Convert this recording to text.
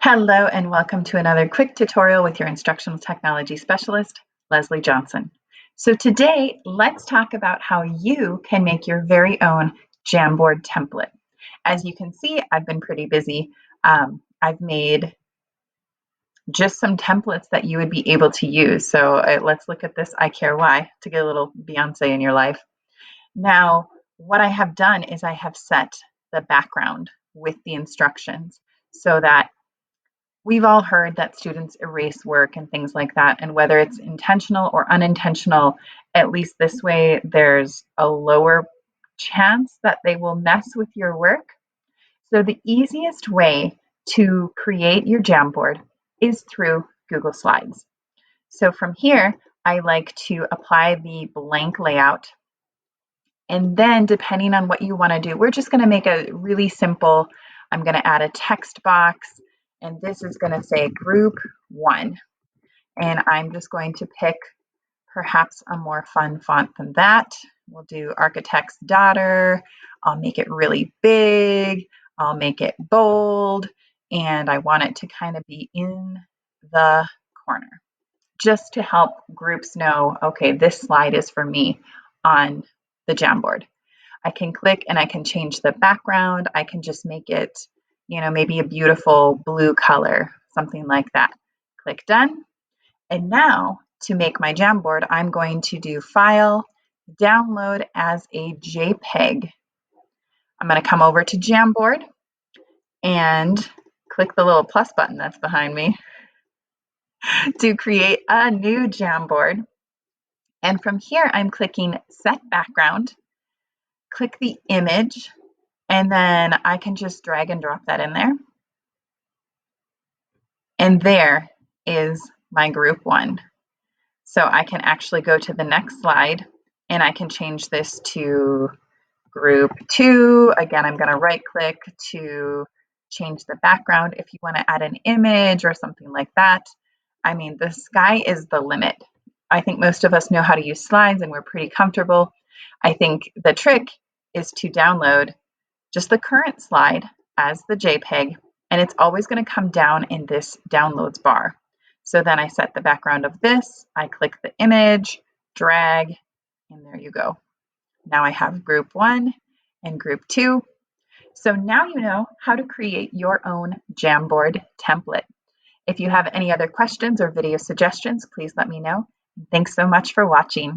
Hello and welcome to another quick tutorial with your instructional technology specialist, Leslie Johnson. So today, let's talk about how you can make your very own Jamboard template. As you can see, I've been pretty busy. I've made just some templates that you would be able to use. So let's look at this I Care Why to get a little Beyonce in your life. Now, what I have done is I have set the background with the instructions so that we've all heard that students erase work and things like that, and whether it's intentional or unintentional, at least this way there's a lower chance that they will mess with your work. So the easiest way to create your Jamboard is through Google Slides. So from here, I like to apply the blank layout. And then depending on what you want to do, we're just going to make a really simple, I'm going to add a text box, and this is going to say group 1. And I'm just going to pick perhaps a more fun font than that. We'll do Architect's Daughter. I'll make it really big. I'll make it bold. And I want it to kind of be in the corner, just to help groups know, okay, this slide is for me on the Jamboard. I can click and I can change the background. I can just make it, maybe a beautiful blue color, something like that. Click done. And now to make my Jamboard, I'm going to do File, Download as a JPEG. I'm going to come over to Jamboard and click the little plus button that's behind me to create a new Jamboard. And from here, I'm clicking Set Background, click the image, and then I can just drag and drop that in there. And there is my group 1. So I can actually go to the next slide and I can change this to group 2. Again, I'm going to right click to change the background if you want to add an image or something like that. I mean, the sky is the limit. I think most of us know how to use slides and we're pretty comfortable. I think the trick is to download just the current slide as the JPEG, and it's always going to come down in this downloads bar. So then I set the background of this, I click the image, drag, and there you go. Now I have group 1 and group 2. So now you know how to create your own Jamboard template. If you have any other questions or video suggestions, please let me know. Thanks so much for watching.